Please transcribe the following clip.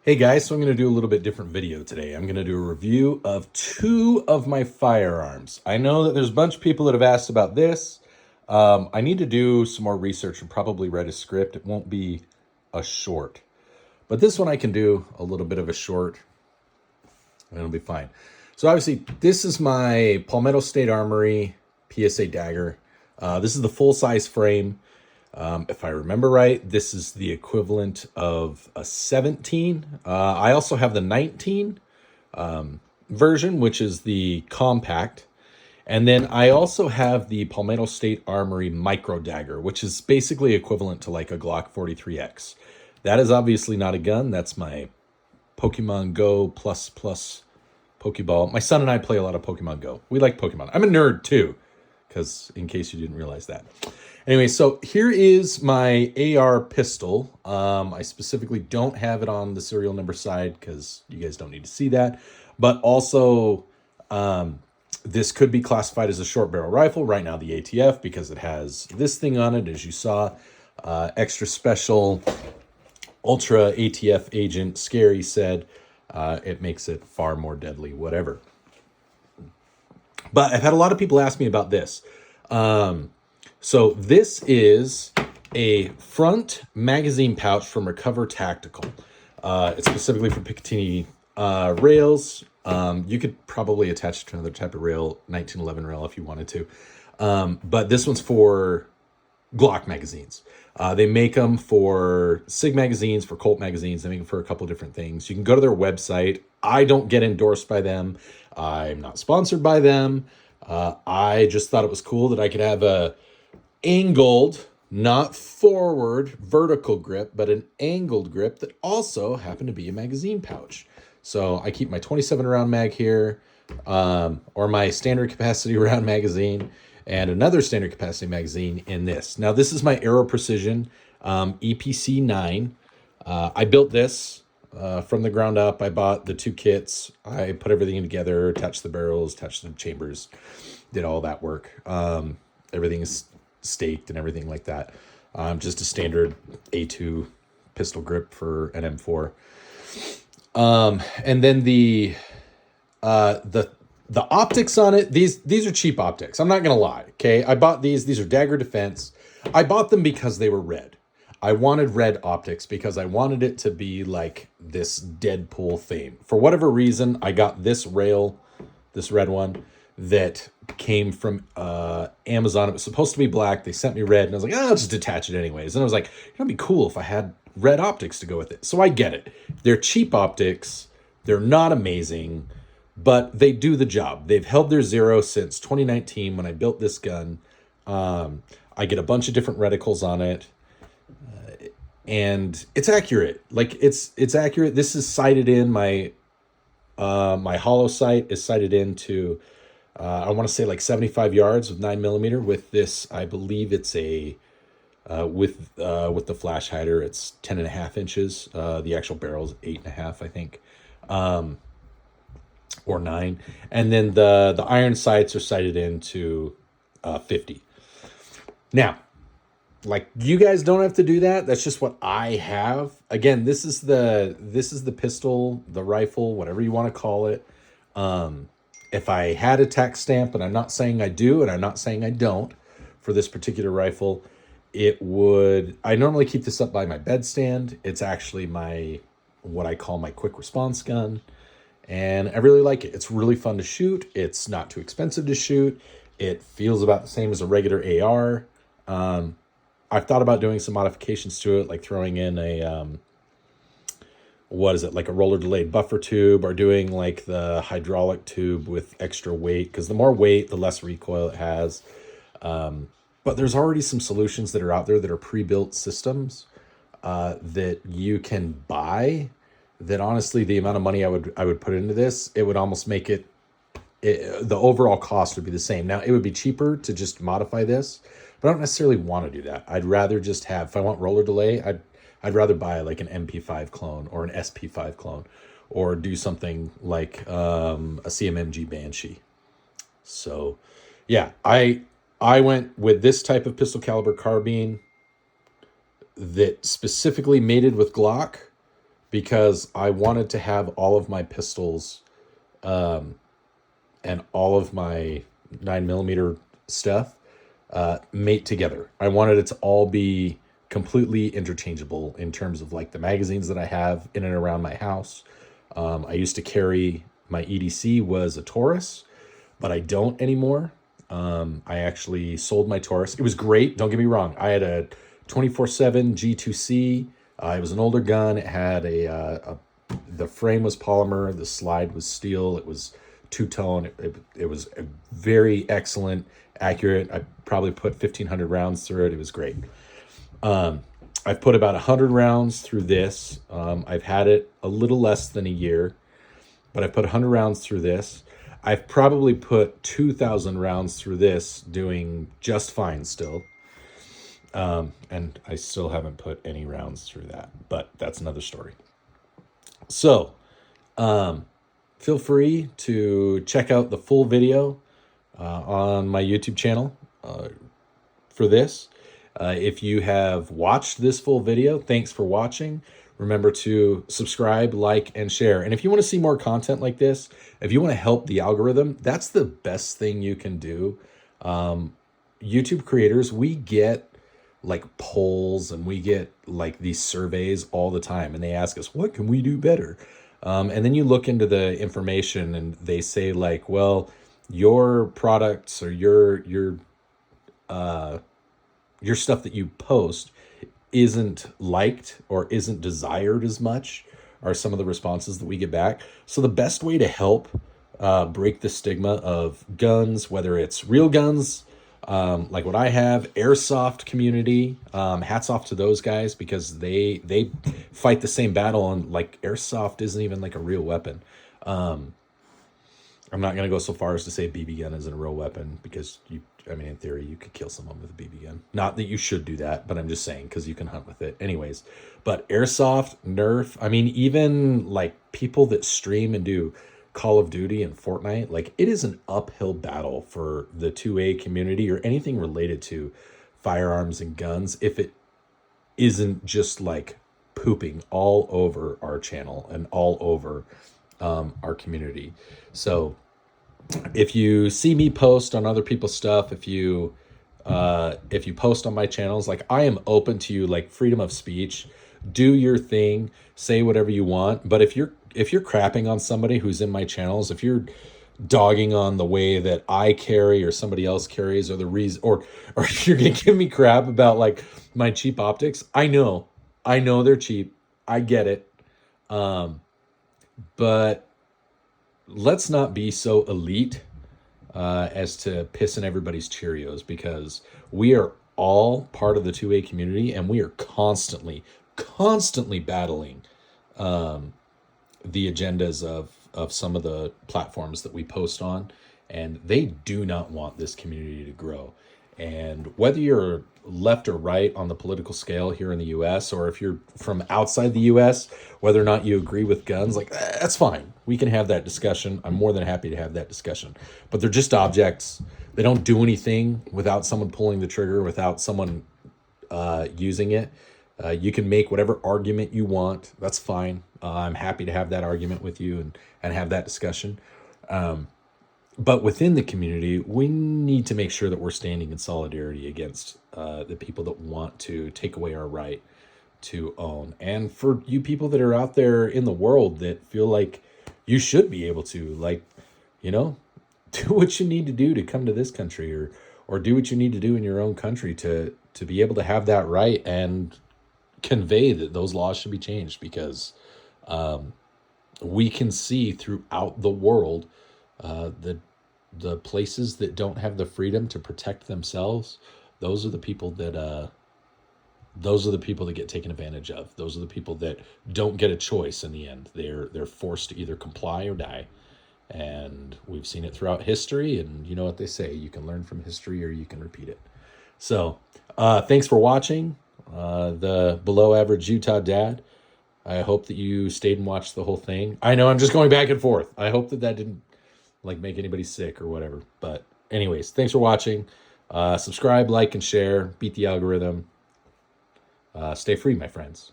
Hey guys, so I'm going to do a little bit different video today. I'm going to do a review of two of my firearms. I know that there's a bunch of people that have asked about this. I need to do some more research and probably write a script. It won't be a short, but this one I can do a little bit of a short and it'll be fine. So obviously this is my Palmetto State Armory PSA Dagger. This is the full-size frame. If I remember right, this is the equivalent of a 17. I also have the 19 version, which is the compact. And then I also have the Palmetto State Armory Micro Dagger, which is basically equivalent to like a Glock 43X. That is obviously not a gun. That's my Pokemon Go plus Pokeball. My son and I play a lot of Pokemon Go. We like Pokemon. I'm a nerd too, because in case you didn't realize that. Anyway, so here is my AR pistol. I specifically don't have it on the serial number side because you guys don't need to see that. But also, this could be classified as a short barrel rifle. Right now, the ATF, because it has this thing on it, as you saw, extra special ultra ATF agent Scary said it makes it far more deadly, whatever. But I've had a lot of people ask me about this. So this is a front magazine pouch from Recover Tactical. It's specifically for Picatinny rails. You could probably attach it to another type of rail, 1911 rail if you wanted to. But this one's for Glock magazines. They make them for SIG magazines, for Colt magazines. They make them for a couple different things. You can go to their website. I don't get endorsed by them. I'm not sponsored by them. I just thought it was cool that I could have a angled, not forward vertical grip, but an angled grip that also happened to be a magazine pouch. So I keep my 27 round mag here, or my standard capacity round magazine, and another standard capacity magazine in this. Now this is my Aero Precision EPC 9. I built this from the ground up. I bought the two kits. I put everything together, attached the barrels, attached the chambers, did all that work. Everything is staked and everything like that. Just a standard A2 pistol grip for an M4. And then the optics on it, these are cheap optics. I'm not gonna lie. Okay, I bought these are Dagger Defense. I bought them because they were red. I wanted red optics because I wanted it to be like this Deadpool theme. For whatever reason, I got this rail, this red one, that came from Amazon. It was supposed to be black. They sent me red, and I was like, I'll just attach it anyways. And I was like, it'd be cool if I had red optics to go with it. So I get it. They're cheap optics. They're not amazing, but they do the job. They've held their zero since 2019 when I built this gun. I get a bunch of different reticles on it. And it's accurate. Like it's accurate. This is sighted in my hollow sight is sighted into I want to say like 75 yards with 9mm with this. I believe it's a with the flash hider, it's 10.5 inches. The actual barrel is 8.5, I think, or 9. And then the iron sights are sighted into 50. Now, like, you guys don't have to do that. That's just what I have. Again, this is the pistol, the rifle, whatever you want to call it. If I had a tax stamp, and I'm not saying I do, and I'm not saying I don't, for this particular rifle, it would. I normally keep this up by my bedstand. It's actually what I call my quick response gun, and I really like it. It's really fun to shoot. It's not too expensive to shoot. It feels about the same as a regular AR. I've thought about doing some modifications to it, like throwing in a, like a roller delayed buffer tube, or doing like the hydraulic tube with extra weight, because the more weight, the less recoil it has. But there's already some solutions that are out there that are pre-built systems that you can buy, that honestly, the amount of money I would put into this, it would almost make it, the overall cost would be the same. Now, it would be cheaper to just modify this, but I don't necessarily want to do that. I'd rather just have, if I want roller delay, I'd rather buy like an MP5 clone or an SP5 clone, or do something like a CMMG Banshee. So yeah, I went with this type of pistol caliber carbine that specifically mated with Glock because I wanted to have all of my pistols and all of my 9mm stuff mate together. I wanted it to all be completely interchangeable in terms of like the magazines that I have in and around my house. I used to carry, my EDC was a Taurus, but I don't anymore. I actually sold my Taurus. It was great. Don't get me wrong. I had a 24/7 G2C. It was an older gun. It had the frame was polymer. The slide was steel. It was two-tone. It was a very excellent, accurate. I probably put 1,500 rounds through it. It was great. I've put about 100 rounds through this. I've had it a little less than a year, but I've put 100 rounds through this. I've probably put 2,000 rounds through this, doing just fine still. And I still haven't put any rounds through that, but that's another story. So, feel free to check out the full video on my YouTube channel for this. If you have watched this full video, thanks for watching. Remember to subscribe, like, and share. And if you want to see more content like this, if you want to help the algorithm, that's the best thing you can do. YouTube creators, we get like polls and we get like these surveys all the time, and they ask us, what can we do better? And then you look into the information and they say like, well, your products or your stuff that you post isn't liked or isn't desired as much, are some of the responses that we get back. So the best way to help break the stigma of guns, whether it's real guns, like what I have, airsoft community, hats off to those guys, because they fight the same battle, and like airsoft isn't even like a real weapon. I'm not going to go so far as to say BB gun isn't a real weapon, because in theory, you could kill someone with a BB gun. Not that you should do that, but I'm just saying, because you can hunt with it. Anyways, but airsoft, Nerf, even like people that stream and do Call of Duty and Fortnite, like it is an uphill battle for the 2A community or anything related to firearms and guns if it isn't just like pooping all over our channel and all over our community. So if you see me post on other people's stuff, if you post on my channels, like I am open to you, like freedom of speech, do your thing, say whatever you want. But if you're crapping on somebody who's in my channels, if you're dogging on the way that I carry or somebody else carries, or the reason, or if you're gonna give me crap about like my cheap optics, I know they're cheap. I get it. But let's not be so elite as to piss in everybody's Cheerios, because we are all part of the 2A community, and we are constantly battling the agendas of some of the platforms that we post on, and they do not want this community to grow. And whether you're left or right on the political scale here in the US, or if you're from outside the US, whether or not you agree with guns, like that's fine. We can have that discussion. I'm more than happy to have that discussion. But they're just objects. They don't do anything without someone pulling the trigger, without someone using it. You can make whatever argument you want. That's fine. I'm happy to have that argument with you and have that discussion. But within the community, we need to make sure that we're standing in solidarity against the people that want to take away our right to own. And for you people that are out there in the world that feel like you should be able to, like, do what you need to do to come to this country, or do what you need to do in your own country to be able to have that right and convey that those laws should be changed, because we can see throughout the world the places that don't have the freedom to protect themselves. Those are the people that get taken advantage of. Those are the people that don't get a choice in the end. They're forced to either comply or die. And we've seen it throughout history, and you know what they say, you can learn from history or you can repeat it. So thanks for watching the Below Average Utah Dad. I hope that you stayed and watched the whole thing. I know I'm just going back and forth. I hope that didn't like make anybody sick or whatever. But anyways, thanks for watching. Subscribe, like, and share. Beat the algorithm. Stay free, my friends.